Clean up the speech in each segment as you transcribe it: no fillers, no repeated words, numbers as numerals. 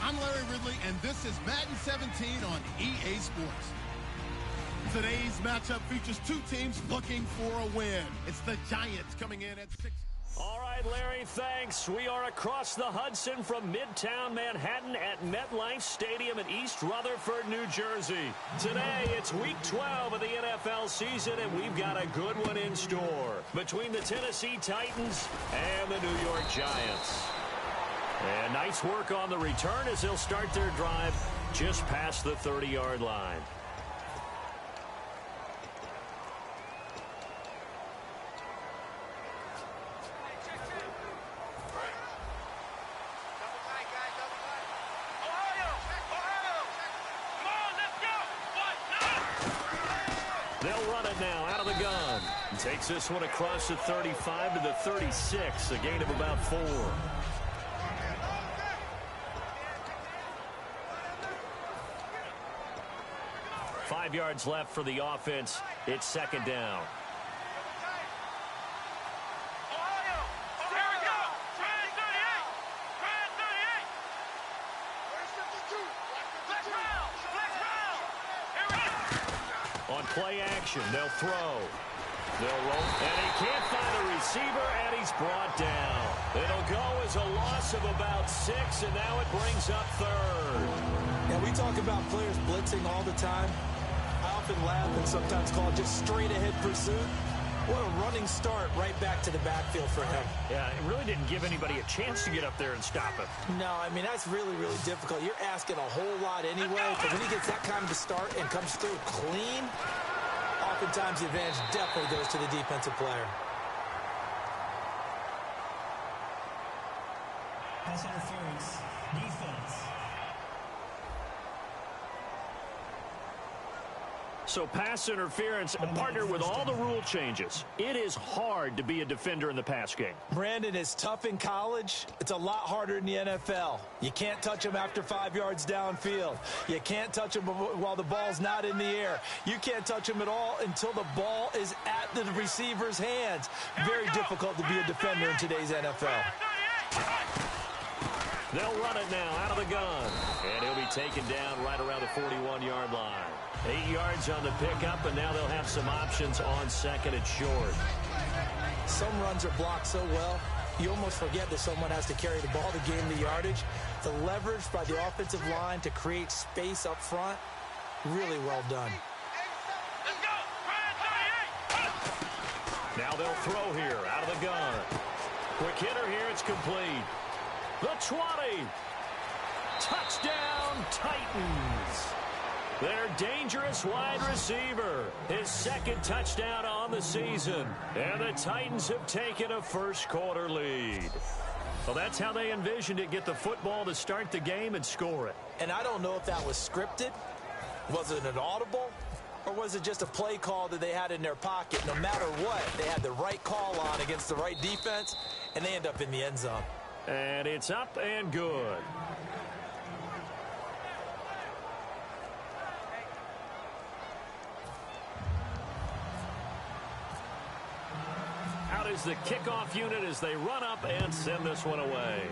I'm Larry Ridley, and this is Madden 17 on EA Sports. Today's matchup features two teams looking for a win. It's the Giants coming in at 6. All right, Larry, thanks. We are across the Hudson from Midtown Manhattan at MetLife Stadium in East Rutherford, New Jersey. Today, it's Week 12 of the NFL season, and we've got a good one in store between the Tennessee Titans and the New York Giants. And nice work on the return as they'll start their drive just past the 30-yard line. They'll run it now out of the gun. Takes this one across the 35 to the 36, a gain of about 4. Five yards left for the offense. It's second down. On play action, they'll throw. They'll roll, and he can't find a receiver, and he's brought down. It'll go as a loss of about 6, and now it brings up third. Yeah, we talk about players blitzing all the time. I often laugh and sometimes call it just straight-ahead pursuit. What a running start right back to the backfield for him. Yeah, it really didn't give anybody a chance to get up there and stop him. No, I mean, that's really, really difficult. You're asking a whole lot anyway, but when he gets that kind of a start and comes through clean, oftentimes the advantage definitely goes to the defensive player. Pass interference, defense. So pass interference, partnered with all the rule changes. It is hard to be a defender in the pass game. Brandon, is tough in college. It's a lot harder in the NFL. You can't touch him after 5 yards downfield. You can't touch him while the ball's not in the air. You can't touch him at all until the ball is at the receiver's hands. Very difficult to be a defender in today's NFL. They'll run it now out of the gun. And he'll be taken down right around the 41-yard line. 8 yards on the pickup, and now they'll have some options on second and short. Some runs are blocked so well, you almost forget that someone has to carry the ball to gain the yardage. The leverage by the offensive line to create space up front, really well done. Now they'll throw here out of the gun. Quick hitter here, it's complete. The 20. Touchdown, Titans. Their dangerous wide receiver. His second touchdown on the season. And the Titans have taken a first-quarter lead. Well, that's how they envisioned it. Get the football to start the game and score it. And I don't know if that was scripted. Was it an audible? Or was it just a play call that they had in their pocket? No matter what, they had the right call on against the right defense, and they end up in the end zone. And it's up and good. Out is the kickoff unit as they run up and send this one away.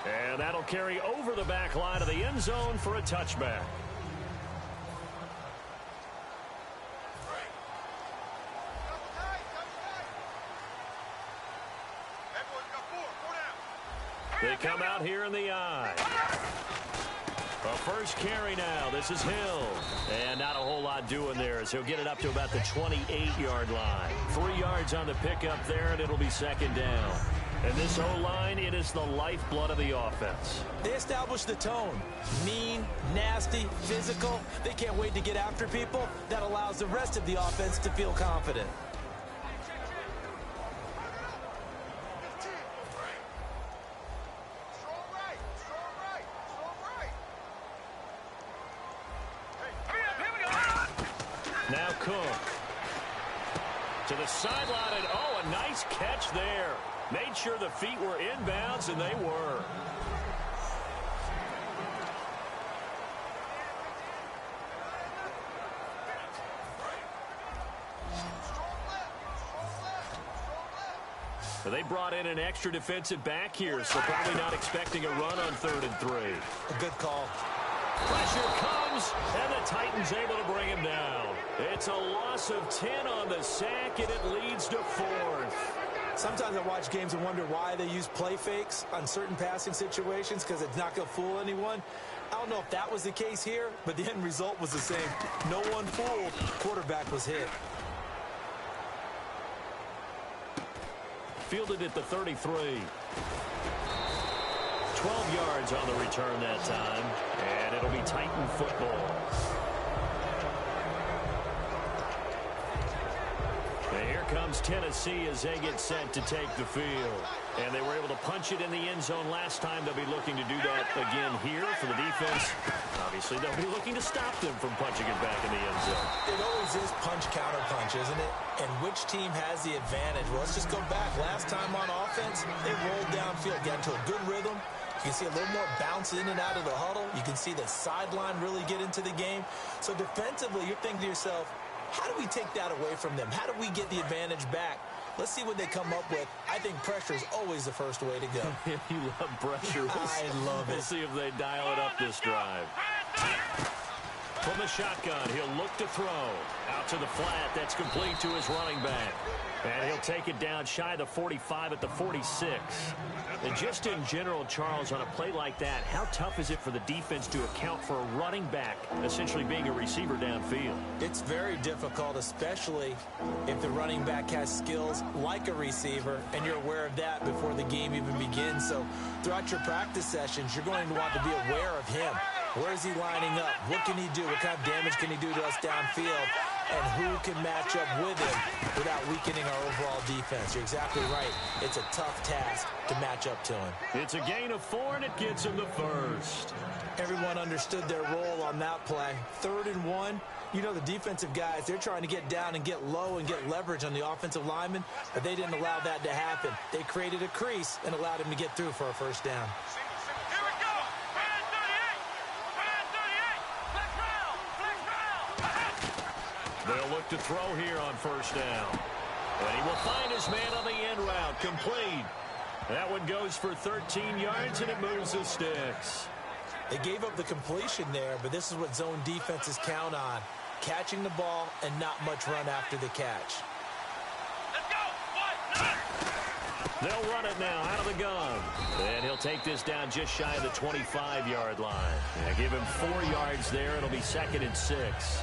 And that'll carry over the back line of the end zone for a touchback. They come out here in the eye. A first carry now. This is Hill. And not a whole lot doing there as he'll get it up to about the 28-yard line. 3 yards on the pickup there, and it'll be second down. And this O-line, it is the lifeblood of the offense. They established the tone. Mean, nasty, physical. They can't wait to get after people. That allows the rest of the offense to feel confident. Now Cook to the sideline, and oh, a nice catch there. Made sure the feet were inbounds, and they were. They brought in an extra defensive back here, so probably not expecting a run on 3rd and 3. A good call. Pressure comes, and the Titans able to bring him down. It's a loss of 10 on the sack, and it leads to 4th. Sometimes I watch games and wonder why they use play fakes on certain passing situations because it's not going to fool anyone. I don't know if that was the case here, but the end result was the same. No one fooled. Quarterback was hit. Fielded at the 33. 12 yards on the return that time, and it'll be Titan football. And here comes Tennessee as they get set to take the field. And they were able to punch it in the end zone last time. They'll be looking to do that again here for the defense. Obviously, they'll be looking to stop them from punching it back in the end zone. It always is punch-counter-punch, isn't it? And which team has the advantage? Well, let's just go back. Last time on offense, they rolled downfield, got into a good rhythm. You can see a little more bounce in and out of the huddle. You can see the sideline really get into the game. So defensively, you're thinking to yourself, how do we take that away from them? How do we get the advantage back? Let's see what they come up with. I think pressure is always the first way to go. You love pressure. I love it. We'll see if they dial it up this drive. From the shotgun, he'll look to throw. Out to the flat. That's complete to his running back. And he'll take it down shy of the 45 at the 46. And just in general, Charles, on a play like that, how tough is it for the defense to account for a running back essentially being a receiver downfield? It's very difficult, especially if the running back has skills like a receiver, and you're aware of that before the game even begins. So throughout your practice sessions, you're going to want to be aware of him. Where is he lining up? What can he do? What kind of damage can he do to us downfield? And who can match up with him without weakening our overall defense? You're exactly right. It's a tough task to match up to him. It's a gain of 4, and it gets him the first. Everyone understood their role on that play. 3rd and 1. You know, the defensive guys, they're trying to get down and get low and get leverage on the offensive lineman, but they didn't allow that to happen. They created a crease and allowed him to get through for a first down. They'll look to throw here on first down. And he will find his man on the end route. Complete. That one goes for 13 yards, and it moves the sticks. They gave up the completion there, but this is what zone defenses count on. Catching the ball and not much run after the catch. Let's go. They'll run it now out of the gun. And he'll take this down just shy of the 25-yard line. Give him 4 yards there. It'll be 2nd and 6.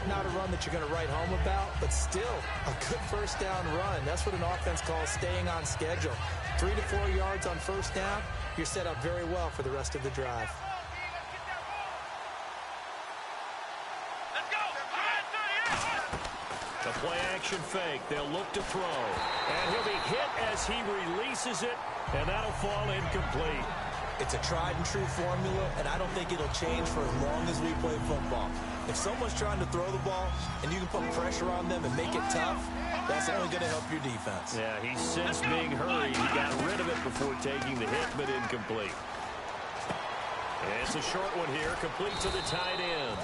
Not a run that you're going to write home about, but still a good first down run. That's what an offense calls staying on schedule. 3 to 4 yards on first down, you're set up very well for the rest of the drive. Let's go. The play action fake. They'll look to throw. And he'll be hit as he releases it, and that'll fall incomplete. It's a tried and true formula, and I don't think it'll change for as long as we play football. If someone's trying to throw the ball and you can put pressure on them and make it tough, that's only going to help your defense. Yeah, he sensed being hurried. He got rid of it before taking the hit, but incomplete. And it's a short one here, complete to the tight end.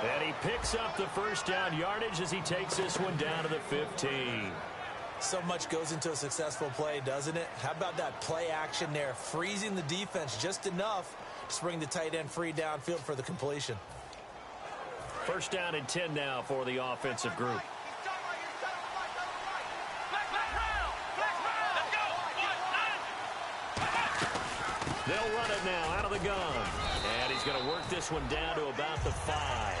And he picks up the first down yardage as he takes this one down to the 15. So much goes into a successful play, doesn't it? How about that play action there, freezing the defense just enough to bring the tight end free downfield for the completion. First down and 10 now for the offensive group. They'll run it now out of the gun. And he's going to work this one down to about the 5.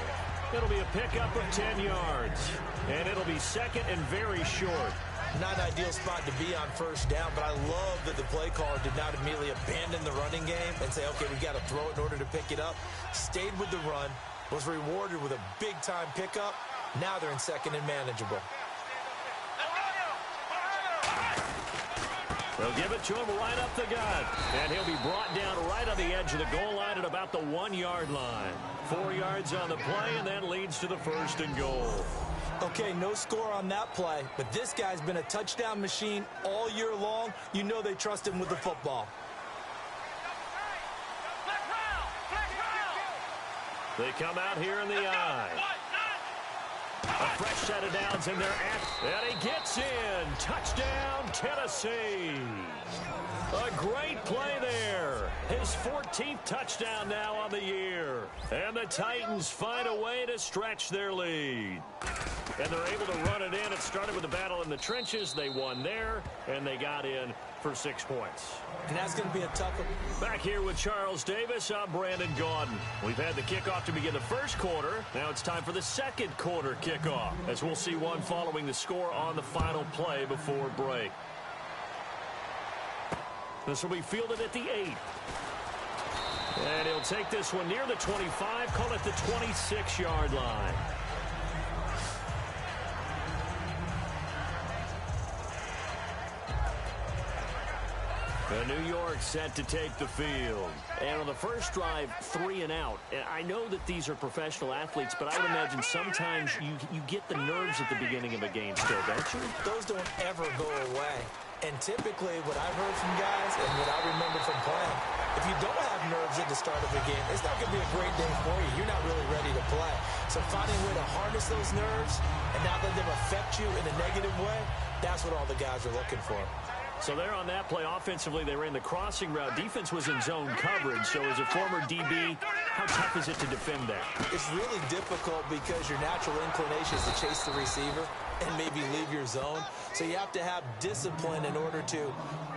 It'll be a pickup of 10 yards. And it'll be 2nd and very short. Not an ideal spot to be on first down, but I love that the play caller did not immediately abandon the running game and say, okay, we've got to throw it in order to pick it up. Stayed with the run, was rewarded with a big-time pickup. Now they're in 2nd and manageable. They'll give it to him right up the gut. And he'll be brought down right on the edge of the goal line at about the 1-yard line. 4 yards on the play, and that leads to the 1st and goal. Okay, no score on that play, but this guy's been a touchdown machine all year long. You know they trust him with the football. They come out here in the eye. A fresh set of downs in there, and he gets in. Touchdown, Tennessee. A great play there. His 14th touchdown now on the year. And the Titans find a way to stretch their lead. And they're able to run it in. It started with a battle in the trenches. They won there, and they got in for 6 points. And that's going to be a tough one. Back here with Charles Davis, I'm Brandon Gaudin. We've had the kickoff to begin the first quarter. Now it's time for the second quarter kickoff, as we'll see one following the score on the final play before break. This will be fielded at the 8. And he'll take this one near the 25, call it the 26-yard line. New York set to take the field. And on the first drive, 3 and out. And I know that these are professional athletes, but I would imagine sometimes you get the nerves at the beginning of a game still, don't you? Those don't ever go away. And typically, what I've heard from guys and what I remember from playing, if you don't have nerves at the start of a game, it's not going to be a great day for you. You're not really ready to play. So finding a way to harness those nerves and not let them affect you in a negative way, that's what all the guys are looking for. So there on that play, offensively, they ran the crossing route. Defense was in zone coverage. So as a former DB, how tough is it to defend that? It's really difficult because your natural inclination is to chase the receiver and maybe leave your zone. So you have to have discipline in order to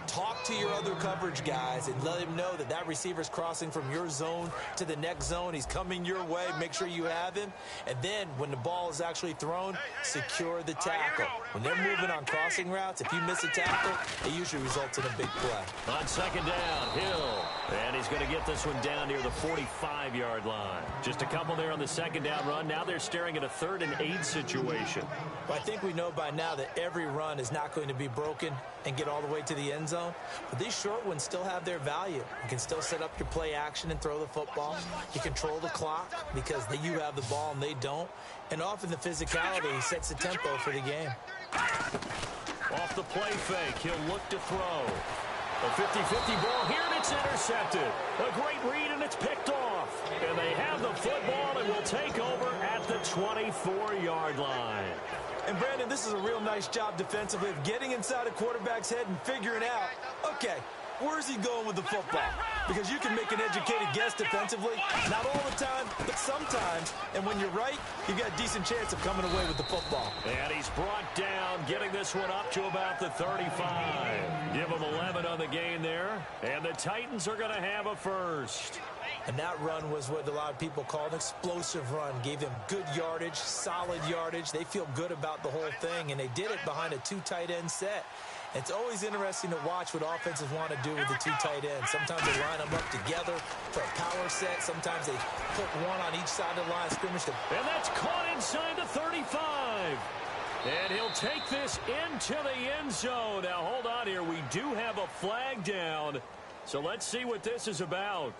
talk to your other coverage guys and let him know that that receiver's crossing from your zone to the next zone. He's coming your way. Make sure you have him. And then when the ball is actually thrown, secure the tackle. When they're moving on crossing routes, if you miss a tackle, it usually results in a big play. On second down, Hill. And he's going to get this one down near the 45-yard line. Just a couple there on the second down run. Now they're staring at a 3rd and 8 situation. Well, I think we know by now that every run is not going to be broken and get all the way to the end zone. But these short ones still have their value. You can still set up your play action and throw the football. You control the clock because you have the ball and they don't. And often the physicality sets the tempo for the game. Off the play fake, he'll look to throw. A 50-50 ball here, and it's intercepted. A great read, and it's picked off. And they have the football and will take over at the 24-yard line. And, Brandon, this is a real nice job defensively of getting inside a quarterback's head and figuring out, okay, where's he going with the football? Because you can make an educated guess defensively, not all the time, but sometimes. And when you're right, you've got a decent chance of coming away with the football. And he's brought down, getting this one up to about the 35. Give him 11 on the gain there. And the Titans are going to have a first. And that run was what a lot of people call an explosive run. Gave them good yardage, solid yardage. They feel good about the whole thing, and they did it behind a 2 tight end set. It's always interesting to watch what offenses want to do with the 2 tight ends. Sometimes they line them up together for a power set. Sometimes they put one on each side of the line of scrimmage. And that's caught inside the 35. And he'll take this into the end zone. Now, hold on here. We do have a flag down. So let's see what this is about.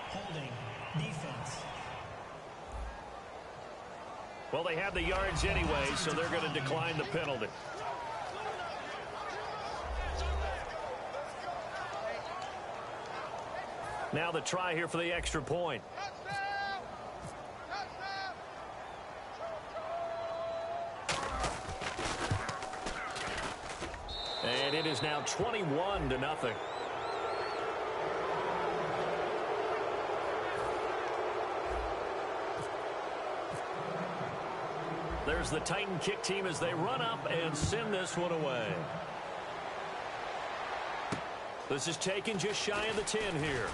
Holding. Defense. Well, they have the yards anyway, so they're going to decline the penalty. Now the try here for the extra point. And it is now 21-0. There's the Titan kick team as they run up and send this one away. This is taken just shy of the 10 here.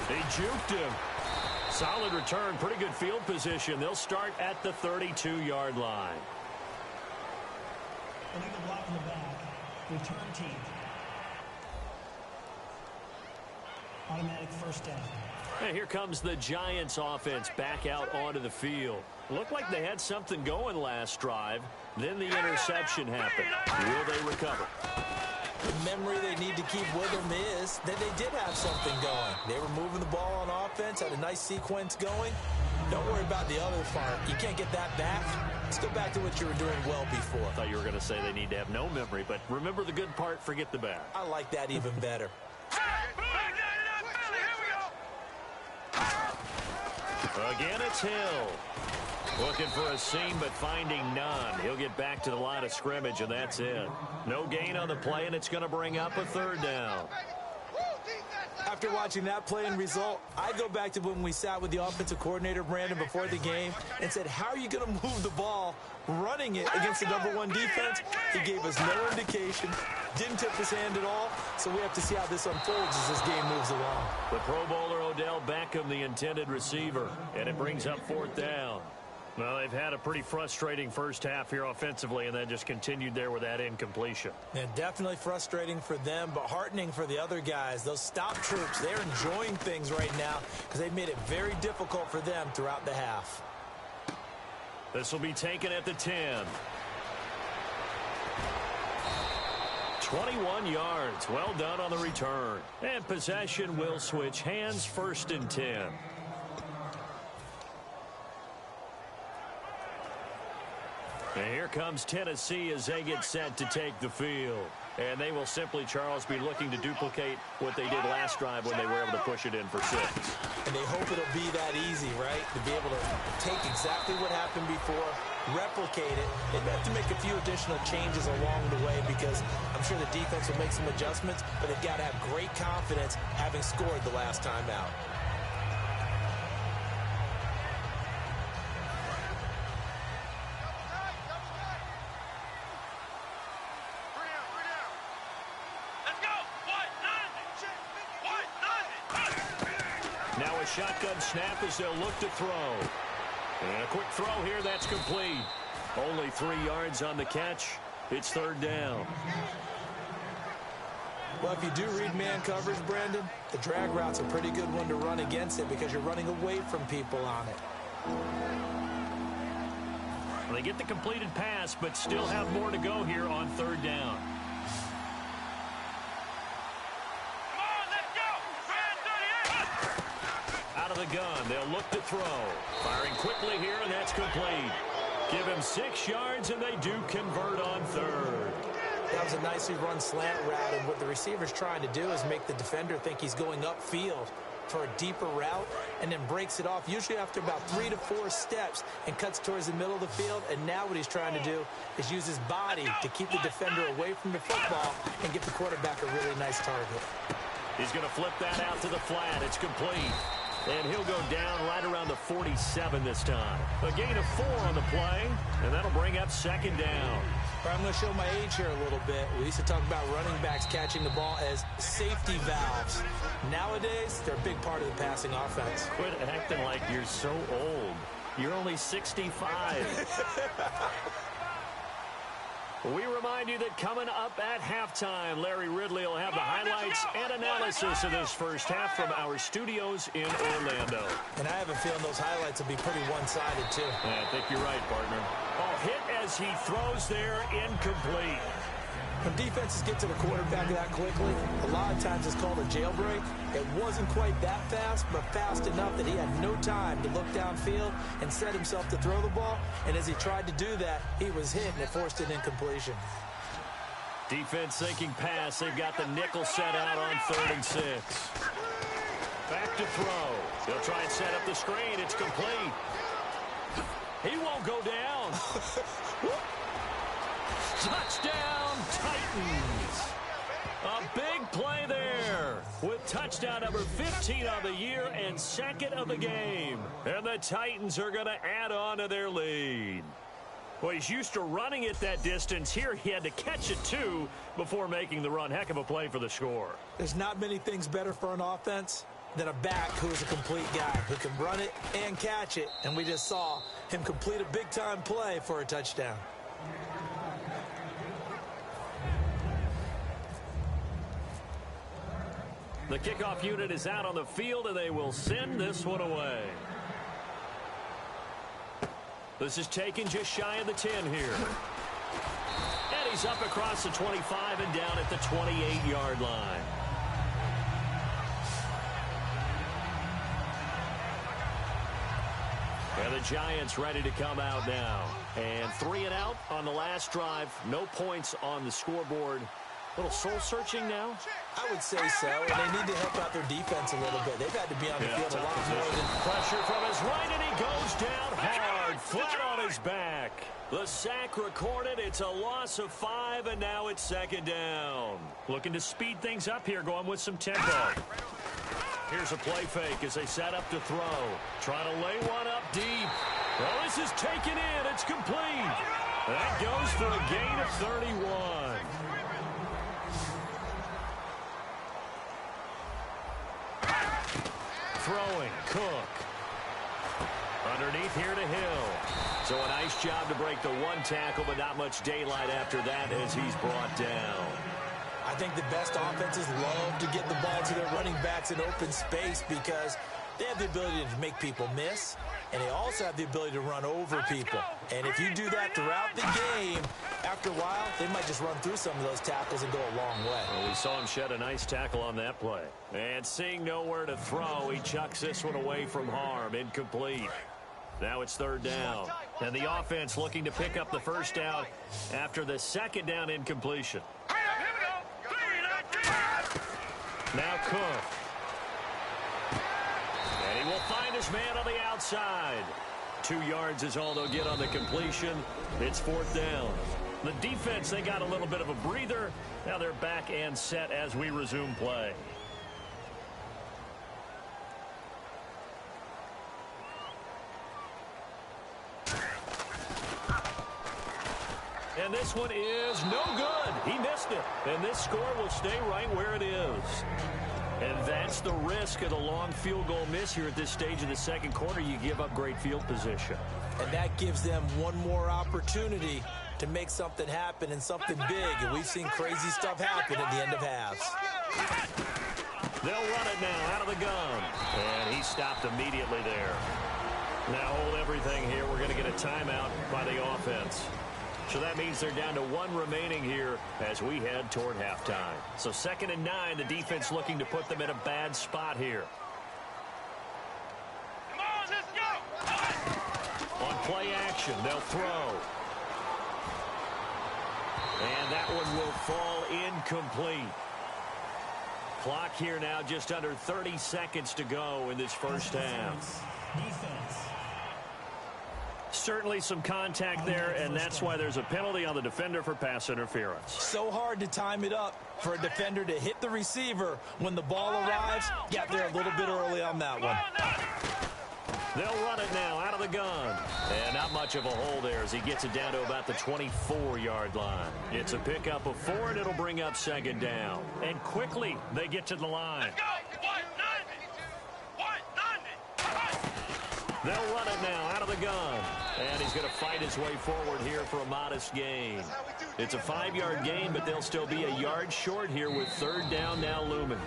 They juked him. Solid return, pretty good field position. They'll start at the 32-yard line. Illegal block in the back. Return team. Automatic first down. And here comes the Giants offense back out onto the field. Looked like they had something going last drive. Then the interception happened. Will they recover? The memory they need to keep with them is that they did have something going. They were moving the ball on offense, had a nice sequence going. Don't worry about the other part. You can't get that back. Let's go back to what you were doing well before. I thought you were going to say they need to have no memory, but remember the good part, forget the bad. I like that even better. Again, it's Hill. Looking for a seam, but finding none. He'll get back to the line of scrimmage, and that's it. No gain on the play, and it's going to bring up a third down. After watching that play and result, I go back to when we sat with the offensive coordinator, Brandon, before the game and said, how are you going to move the ball running it against the #1 defense? He gave us no indication, didn't tip his hand at all, so we have to see how this unfolds as this game moves along. The Pro Bowler Odell Beckham, the intended receiver, and it brings up 4th down. Well, they've had a pretty frustrating first half here offensively and then just continued there with that incompletion. Yeah, definitely frustrating for them, but heartening for the other guys. Those stop troops, they're enjoying things right now because they've made it very difficult for them throughout the half. This will be taken at the 10. 21 yards. Well done on the return. And possession will switch hands, 1st and 10. And here comes Tennessee as they get set to take the field. And they will simply, Charles, be looking to duplicate what they did last drive when they were able to push it in for 6. And they hope it'll be that easy, right? To be able to take exactly what happened before, replicate it. They have to make a few additional changes along the way because I'm sure the defense will make some adjustments, but they've got to have great confidence having scored the last time out. Shotgun snap as they'll look to throw. And a quick throw here, that's complete. Only 3 yards on the catch. It's 3rd down. Well, if you do read man coverage, Brandon, the drag route's a pretty good one to run against it because you're running away from people on it. Well, they get the completed pass, but still have more to go here on 3rd down. Out of the gun, they'll look to throw. Firing quickly here, and that's complete. Give him 6 yards, and they do convert on 3rd. That was a nicely run slant route, and what the receiver's trying to do is make the defender think he's going upfield for a deeper route, and then breaks it off, usually after about 3 to 4 steps, and cuts towards the middle of the field. And now what he's trying to do is use his body to keep the defender away from the football and get the quarterback a really nice target. He's going to flip that out to the flat. It's complete. And he'll go down right around the 47 this time. A gain of 4 on the play, and that'll bring up 2nd down. I'm going to show my age here a little bit. We used to talk about running backs catching the ball as safety valves. Nowadays, they're a big part of the passing offense. Quit acting like you're so old. You're only 65. We remind you that coming up at halftime, Larry Ridley will have the highlights and analysis of this first half from our studios in Orlando. And I have a feeling those highlights will be pretty one-sided, too. Yeah, I think you're right, partner. Oh, hit as he throws there, incomplete. When defenses get to the quarterback that quickly, a lot of times it's called a jailbreak. It wasn't quite that fast, but fast enough that he had no time to look downfield and set himself to throw the ball. And as he tried to do that, he was hit and it forced an incompletion. Defense thinking pass. They've got the nickel set out on 3rd and 6. Back to throw. They'll try and set up the screen. It's complete. He won't go down. Touchdown, Titans. A big play there with touchdown number 15 of the year and 2nd of the game. And the Titans are going to add on to their lead. Well, he's used to running it that distance. Here he had to catch it, too, before making the run. Heck of a play for the score. There's not many things better for an offense than a back who is a complete guy who can run it and catch it. And we just saw him complete a big-time play for a touchdown. The kickoff unit is out on the field, and they will send this one away. This is taken just shy of the 10 here. And he's up across the 25 and down at the 28-yard line. And the Giants ready to come out now. And 3 and out on the last drive. No points on the scoreboard. Little soul-searching now? I would say so, and they need to help out their defense a little bit. They've had to be on the field a lot more than... Pressure from his right, and he goes down hard, flat on his back. The sack recorded. It's a loss of 5, and now it's second down. Looking to speed things up here, going with some tempo. Here's a play fake as they set up to throw. Trying to lay one up deep. Well, this is taken in. It's complete. That goes for a gain of 31. Throwing, Cook. Underneath here to Hill. So a nice job to break the one tackle, but not much daylight after that as he's brought down. I think the best offenses love to get the ball to their running backs in open space because they have the ability to make people miss, and they also have the ability to run over people. And if you do that throughout the game, after a while, they might just run through some of those tackles and go a long way. Well, we saw him shed a nice tackle on that play. And seeing nowhere to throw, he chucks this one away from harm. Incomplete. Now it's third down. And the offense looking to pick up the first down after the second down incompletion. Now Cook. And he will find his man on the outside. 2 yards is all they'll get on the completion. It's fourth down. The defense, they got a little bit of a breather. Now they're back and set as we resume play. And this one is no good. He missed it. And this score will stay right where it is. And that's the risk of the long field goal miss here at this stage of the second quarter. You give up great field position. And that gives them one more opportunity to make something happen and something big. And we've seen crazy stuff happen at the end of halves. They'll run it now out of the gun. And he stopped immediately there. Now hold everything here. We're going to get a timeout by the offense. So that means they're down to 1 remaining here as we head toward halftime. So 2nd and 9, the defense looking to put them in a bad spot here. Come on, let's go! On play action, they'll throw. And that one will fall incomplete. Clock here now just under 30 seconds to go in this first half. Defense. Certainly some contact there, and that's why there's a penalty on the defender for pass interference. So hard to time it up for a defender to hit the receiver when the ball arrives. Got there a little bit early on that one. They'll run it now out of the gun. And not much of a hole there as he gets it down to about the 24-yard line. It's a pickup of 4, and it'll bring up second down. And quickly, they get to the line. They'll run it now out of the gun. And he's going to fight his way forward here for a modest gain. It's a 5-yard gain, but they'll still be a yard short here with third down now looming.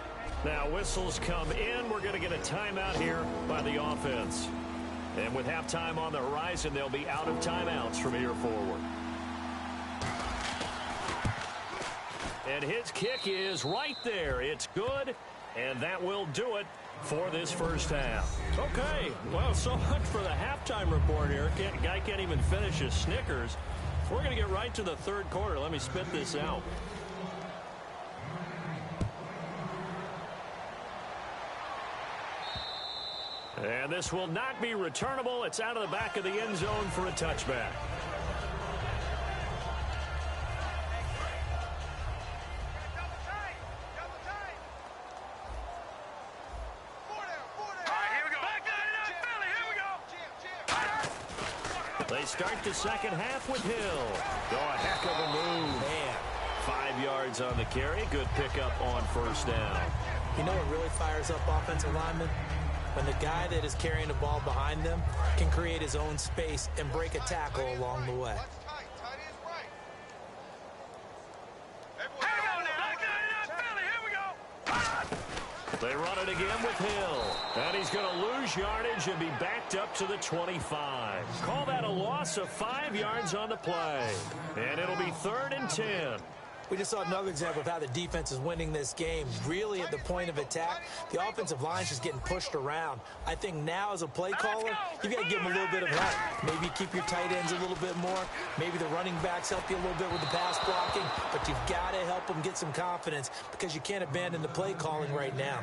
Now whistles come in. We're going to get a timeout here by the offense. And with halftime on the horizon, they'll be out of timeouts from here forward. And his kick is right there. It's good, and that will do it for this first half. Okay, well, so much for the halftime report here. Guy can't even finish his Snickers. We're going to get right to the third quarter. Let me spit this out. And this will not be returnable. It's out of the back of the end zone for a touchback. They start the second half with Hill. Oh, a heck of a move. Man, 5 yards on the carry. Good pickup on first down. You know what really fires up offensive linemen? When the guy that is carrying the ball behind them can create his own space and break a tackle along the way. They run it again with Hill. And he's going to lose yardage and be backed up to the 25. Call that a loss of 5 yards on the play. And it'll be 3rd and 10. We just saw another example of how the defense is winning this game. Really at the point of attack, the offensive line is just getting pushed around. I think now as a play caller, you've got to give them a little bit of help. Maybe keep your tight ends a little bit more. Maybe the running backs help you a little bit with the pass blocking. But you've got to help them get some confidence because you can't abandon the play calling right now.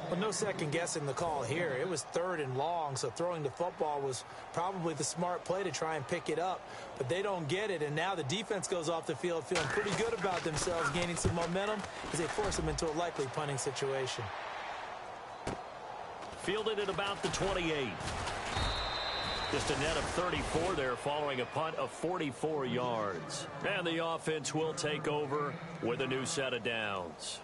Well, no second guessing the call here. It was 3rd and long, so throwing the football was probably the smart play to try and pick it up. But they don't get it, and now the defense goes off the field feeling pretty good about themselves, gaining some momentum as they force them into a likely punting situation. Fielded at about the 28. Just a net of 34 there following a punt of 44 yards. And the offense will take over with a new set of downs.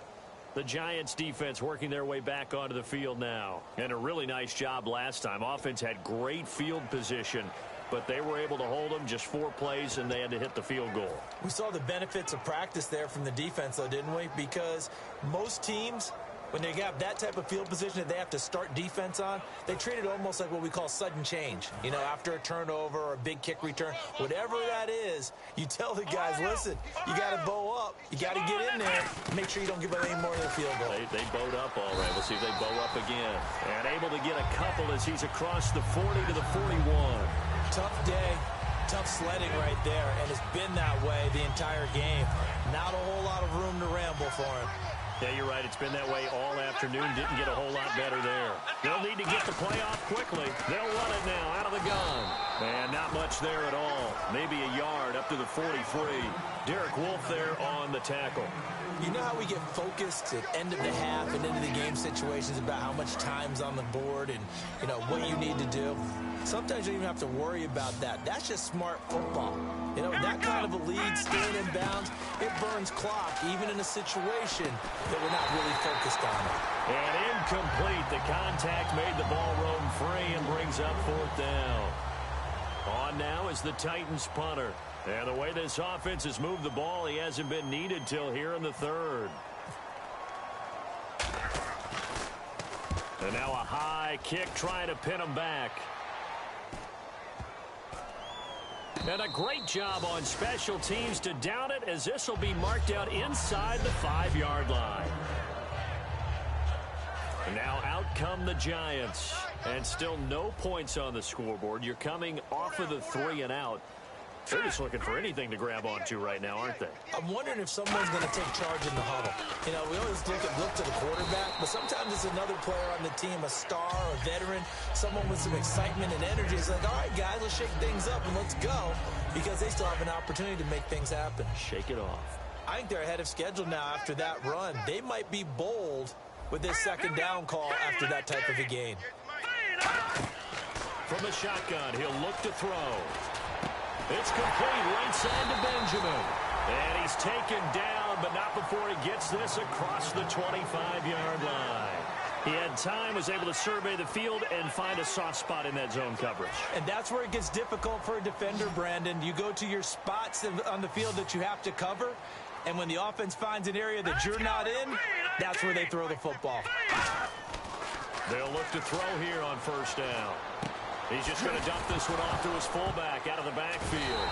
The Giants defense working their way back onto the field now. And a really nice job last time. Offense had great field position, but they were able to hold them just 4 plays, and they had to hit the field goal. We saw the benefits of practice there from the defense, though, didn't we? Because most teams, when they have that type of field position that they have to start defense on, they treat it almost like what we call sudden change. You know, after a turnover or a big kick return, whatever that is, you tell the guys, listen, you got to bow up. You got to get in there. Make sure you don't give up any more than a field goal. They bowed up all right. We'll see if they bow up again. And able to get a couple as he's across the 40 to the 41. Tough day. Tough sledding right there, and it's been that way the entire game. Not a whole lot of room to ramble for him. Yeah, you're right. It's been that way all afternoon. Didn't get a whole lot better there. They'll need to get the play off quickly. They'll run it now out of the gun. And not much there at all. Maybe a yard up to the 43. Derek Wolfe there on the tackle. You know how we get focused at end of the half and into the game situations about how much time's on the board and, you know, what you need to do? Sometimes you don't even have to worry about that. That's just smart football. You know, that kind of a lead, staying in bounds, it burns clock, even in a situation that we're not really focused on it. And incomplete. The contact made the ball roam free and brings up 4th down. On now is the Titans punter. And the way this offense has moved the ball, he hasn't been needed till here in the 3rd. And now a high kick trying to pin him back. And a great job on special teams to down it, as this will be marked out inside the 5-yard line. And now out come the Giants. And still no points on the scoreboard. You're coming off of the 3 and out. They're just looking for anything to grab onto right now, aren't they? I'm wondering if someone's going to take charge in the huddle. You know, we always look to the quarterback, but sometimes it's another player on the team, a star, a veteran, someone with some excitement and energy. It's like, all right, guys, let's shake things up and let's go, because they still have an opportunity to make things happen. Shake it off. I think they're ahead of schedule now after that run. They might be bold with this 2nd down call after that type of a gain. From the shotgun, he'll look to throw. It's complete right side to Benjamin. And he's taken down, but not before he gets this across the 25-yard line. He had time, was able to survey the field and find a soft spot in that zone coverage. And that's where it gets difficult for a defender, Brandon. You go to your spots on the field that you have to cover, and when the offense finds an area that you're not in, that's where they throw the football. They'll look to throw here on 1st down. He's just going to dump this one off to his fullback out of the backfield.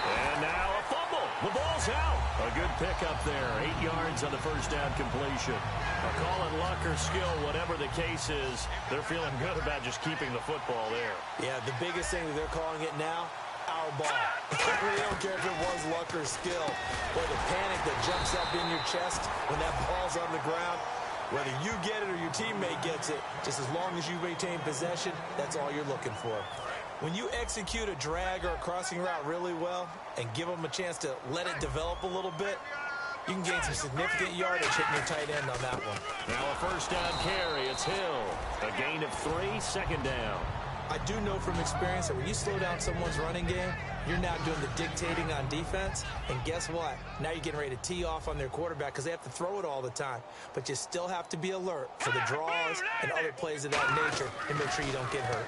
And now a fumble. The ball's out. A good pickup there. 8 yards on the 1st down completion. Call it luck or skill, whatever the case is, they're feeling good about just keeping the football there. Yeah, the biggest thing that they're calling it now, our ball. They don't care if it was luck or skill. Or the panic that jumps up in your chest when that ball's on the ground. Whether you get it or your teammate gets it, just as long as you retain possession, that's all you're looking for. When you execute a drag or a crossing route really well and give them a chance to let it develop a little bit, you can gain some significant yardage hitting your tight end on that one. Now a 1st down carry. It's Hill. A gain of 3, 2nd down. I do know from experience that when you slow down someone's running game, you're now doing the dictating on defense. And guess what? Now you're getting ready to tee off on their quarterback because they have to throw it all the time. But you still have to be alert for the draws and other plays of that nature and make sure you don't get hurt.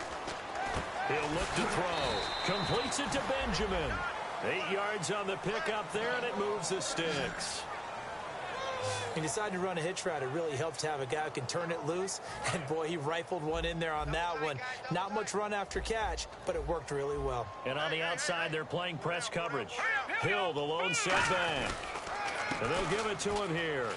He'll look to throw. Completes it to Benjamin. 8 yards on the pickup there, and it moves the sticks. He decided to run a hitch route. It really helps to have a guy who can turn it loose. And, boy, he rifled one in there on that one. Not much run after catch, but it worked really well. And on the outside, they're playing press coverage. Hill, the lone setback. And they'll give it to him here.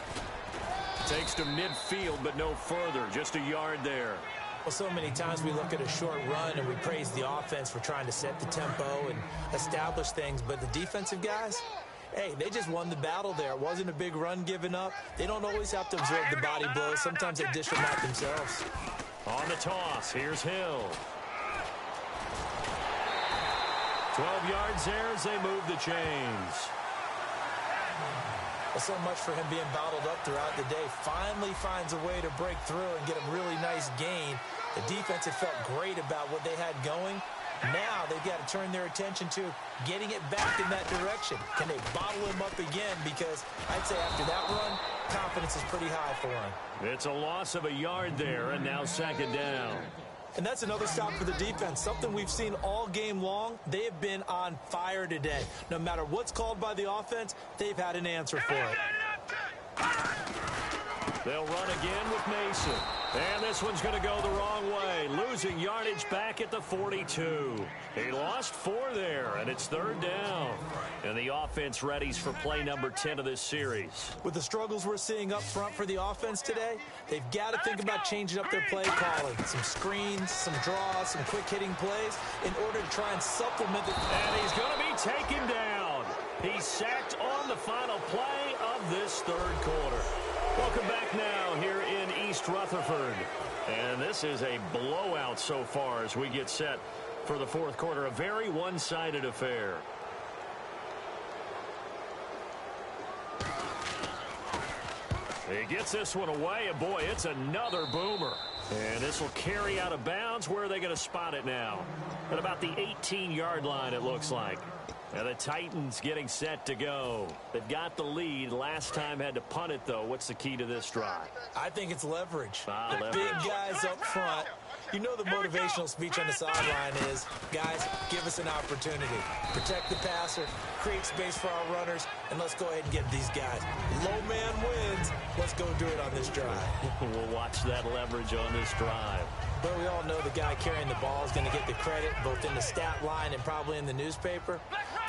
Takes to midfield, but no further. Just a yard there. Well, so many times we look at a short run and we praise the offense for trying to set the tempo and establish things. But the defensive guys, hey, they just won the battle there. It wasn't a big run given up. They don't always have to absorb the body blows. Sometimes they dish them out themselves. On the toss, here's Hill. 12 yards there as they move the chains. Well, so much for him being bottled up throughout the day. Finally finds a way to break through and get a really nice gain. The defense had felt great about what they had going. Now they've got to turn their attention to getting it back in that direction. Can they bottle him up again? Because I'd say after that run, confidence is pretty high for him. It's a loss of a yard there, and now second down. And that's another stop for the defense, something we've seen all game long. They have been on fire today. No matter what's called by the offense, they've had an answer for it. They'll run again with Mason. And this one's going to go the wrong way. Losing yardage back at the 42. He lost 4 there, and it's third down. And the offense readies for play number 10 of this series. With the struggles we're seeing up front for the offense today, they've got to think about changing up their play calling. Some screens, some draws, some quick-hitting plays in order to try and supplement the... And he's going to be taken down. He's sacked on the final play of this third quarter. Welcome back now here in East Rutherford. And this is a blowout so far as we get set for the fourth quarter. A very one-sided affair. He gets this one away, and boy, it's another boomer. And this will carry out of bounds. Where are they going to spot it now? At about the 18-yard line, it looks like. And the Titans getting set to go. They've got the lead. Last time had to punt it, though. What's the key to this drive? I think it's leverage. Leverage. Big guys up front. You know the motivational speech on the sideline is, guys, give us an opportunity. Protect the passer, create space for our runners, and let's go ahead and get these guys. Low man wins. Let's go do it on this drive. We'll watch that leverage on this drive. But we all know the guy carrying the ball is going to get the credit, both in the stat line and probably in the newspaper.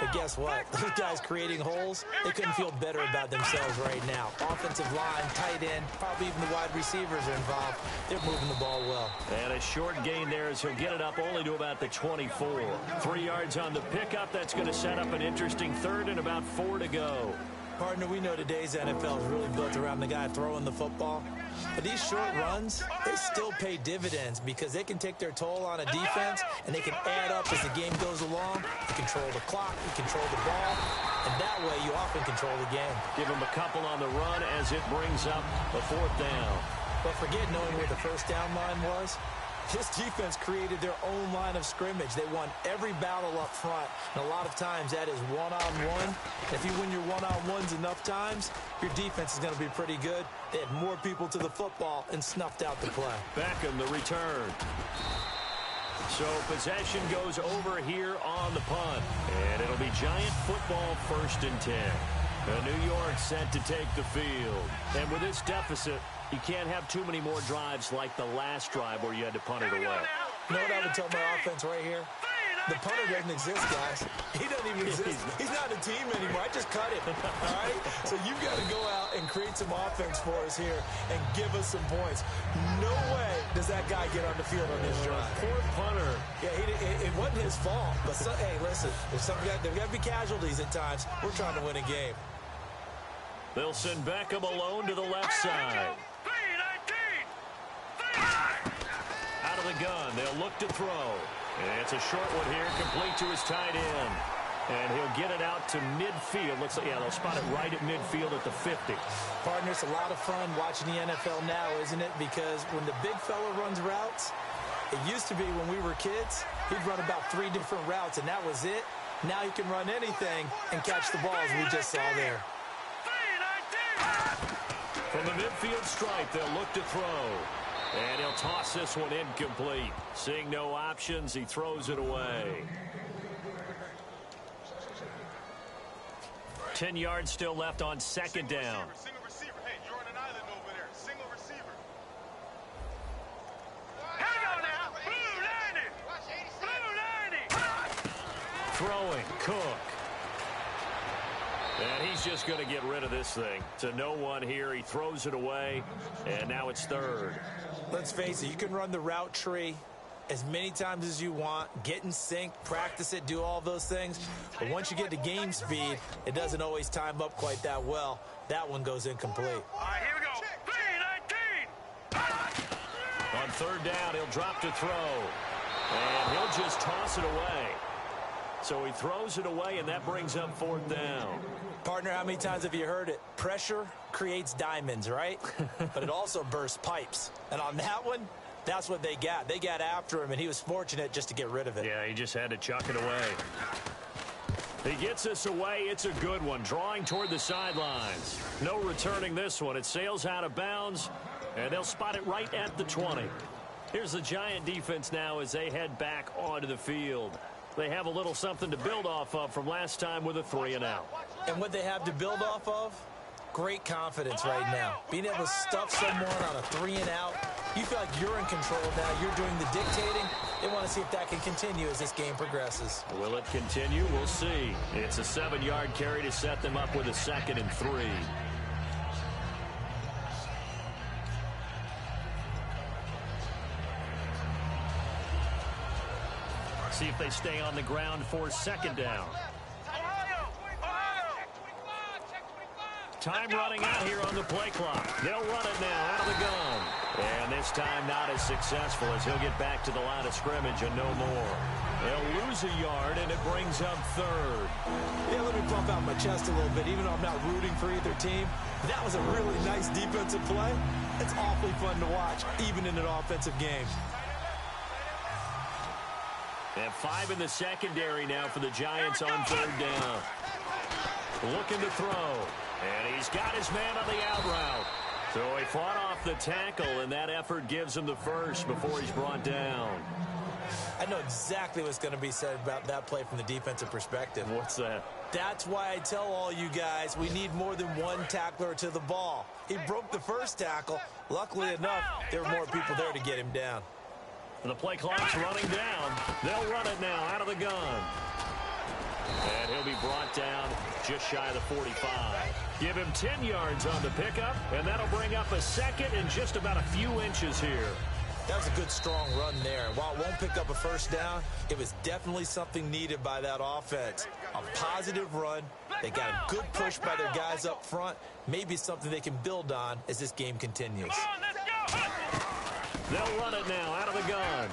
But guess what? Those guys creating holes, they couldn't feel better about themselves right now. Offensive line, tight end, probably even the wide receivers are involved. They're moving the ball well. And a short gain there as he'll get it up only to about the 24. 3 yards on the pickup. That's going to set up an interesting third and about 4 to go. Partner, we know today's NFL is really built around the guy throwing the football. But these short runs, they still pay dividends because they can take their toll on a defense and they can add up as the game goes along. You control the clock, you control the ball, and that way you often control the game. Give them a couple on the run as it brings up a fourth down. But forget knowing where the first down line was. This defense created their own line of scrimmage. They won every battle up front, and a lot of times that is one-on-one. If you win your one-on-ones enough times, your defense is going to be pretty good. They had more people to the football and snuffed out the play. Beckham, the return. So possession goes over here on the punt, and it'll be Giant football 1st and 10. New York set to take the field. And with this deficit, you can't have too many more drives like the last drive where you had to punt it away. You know what I would tell my offense right here? The punter doesn't exist, guys. He doesn't even exist. He's not a team anymore. I just cut him, all right? So you've got to go out and create some offense for us here and give us some points. No way does that guy get on the field on this drive. Poor punter. Yeah, it wasn't his fault. But, hey, listen, there's got to be casualties at times. We're trying to win a game. They'll send Beckham alone to the left side. Out of the gun, they'll look to throw. And it's a short one here, complete to his tight end. And he'll get it out to midfield. Looks like, yeah, they'll spot it right at midfield at the 50. Partner, it's a lot of fun watching the NFL now, isn't it? Because when the big fella runs routes, it used to be when we were kids, he'd run about 3 different routes, and that was it. Now he can run anything and catch the ball, as we just saw there. From the midfield stripe, they'll look to throw. And he'll toss this one incomplete. Seeing no options, he throws it away. 10 yards still left on second down. Single receiver. Hey, you're on an island over there. Single receiver. Hang on now. Blue 90. Blue 90. Throwing, Cook. And he's just going to get rid of this thing. To no one here. He throws it away, and now it's third. Let's face it, you can run the route tree as many times as you want, get in sync, practice it, do all those things. But once you get to game speed, it doesn't always time up quite that well. That one goes incomplete. All right, here we go. 3-19. On third down, he'll drop to throw. And he'll just toss it away. So he throws it away, and that brings up fourth down. Partner, how many times have you heard it? Pressure creates diamonds, right? But it also bursts pipes. And on that one, that's what they got. They got after him, and he was fortunate just to get rid of it. Yeah, he just had to chuck it away. He gets us away. It's a good one. Drawing toward the sidelines. No returning this one. It sails out of bounds, and they'll spot it right at the 20. Here's the Giant defense now as they head back onto the field. They have a little something to build off of from last time with a 3-and-out. And what they have to build off of? Great confidence right now. Being able to stuff someone on a 3-and-out, you feel like you're in control now. You're doing the dictating. They want to see if that can continue as this game progresses. Will it continue? We'll see. It's a 7-yard carry to set them up with a 2nd and 3. See if they stay on the ground for 2nd down. Time running out here on the play clock. They'll run it now out of the gun. And this time not as successful as he'll get back to the line of scrimmage and no more. They'll lose a yard, and it brings up third. Yeah, let me pump out my chest a little bit, even though I'm not rooting for either team. That was a really nice defensive play. It's awfully fun to watch, even in an offensive game. And 5 in the secondary now for the Giants on third down. Looking to throw. And he's got his man on the out route. So he fought off the tackle, and that effort gives him the first before he's brought down. I know exactly what's going to be said about that play from the defensive perspective. What's that? That's why I tell all you guys we need more than one tackler to the ball. He broke the first tackle. Luckily enough, there were more people there to get him down. And the play clock's running down. They'll run it now out of the gun. And he'll be brought down just shy of the 45. Give him 10 yards on the pickup, and that'll bring up a 2nd and just about a few inches here. That was a good, strong run there. And while it won't pick up a first down, it was definitely something needed by that offense. A positive run. They got a good push by their guys up front. Maybe something they can build on as this game continues. They'll run it now out of the gun.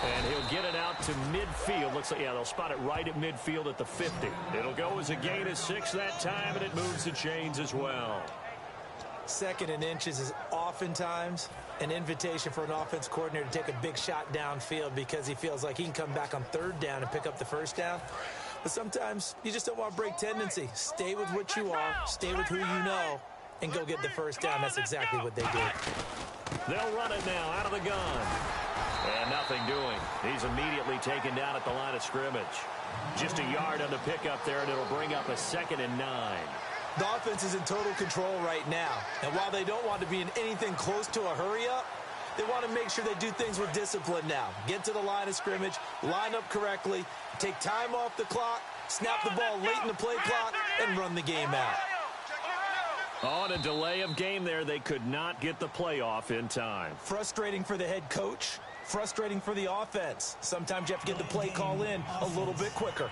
And he'll get it out to midfield. Looks like, yeah, they'll spot it right at midfield at the 50. It'll go as a gain of 6 that time, and it moves the chains as well. 2nd and inches is oftentimes an invitation for an offense coordinator to take a big shot downfield because he feels like he can come back on third down and pick up the first down. But sometimes you just don't want to break tendency. Stay with what you are, stay with who you know, and go get the first down. That's exactly what they did. They'll run it now out of the gun. And nothing doing. He's immediately taken down at the line of scrimmage. Just a yard on the pickup there, and it'll bring up a 2nd and 9. The offense is in total control right now. And while they don't want to be in anything close to a hurry-up, they want to make sure they do things with discipline now. Get to the line of scrimmage, line up correctly, take time off the clock, snap the ball late in the play clock, and run the game out. On a delay of game there, they could not get the play off in time. Frustrating for the head coach. Frustrating for the offense. Sometimes you have to get the play call in a little bit quicker.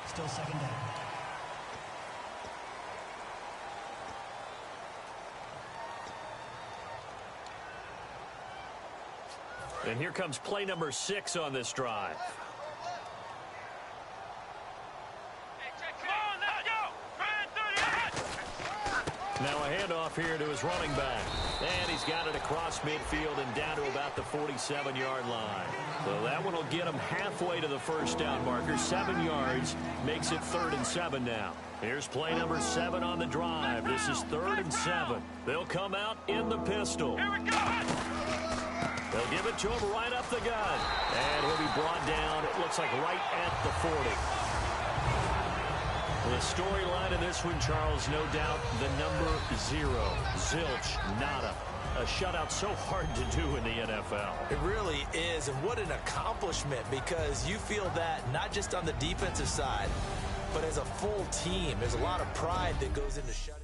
Still 2nd down. And here comes play number 6 on this drive. Now a handoff here to his running back. And he's got it across midfield and down to about the 47-yard line. So that one will get him halfway to the first down marker. 7 yards makes it 3rd and 7 now. Here's play number 7 on the drive. This is 3rd and 7. They'll come out in the pistol. Here we go. They'll give it to him right up the gut. And he'll be brought down, it looks like right at the 40. The storyline of this one, Charles, no doubt the number 0. Zilch, nada. A shutout so hard to do in the NFL. It really is, and what an accomplishment, because you feel that not just on the defensive side, but as a full team. There's a lot of pride that goes into shutting.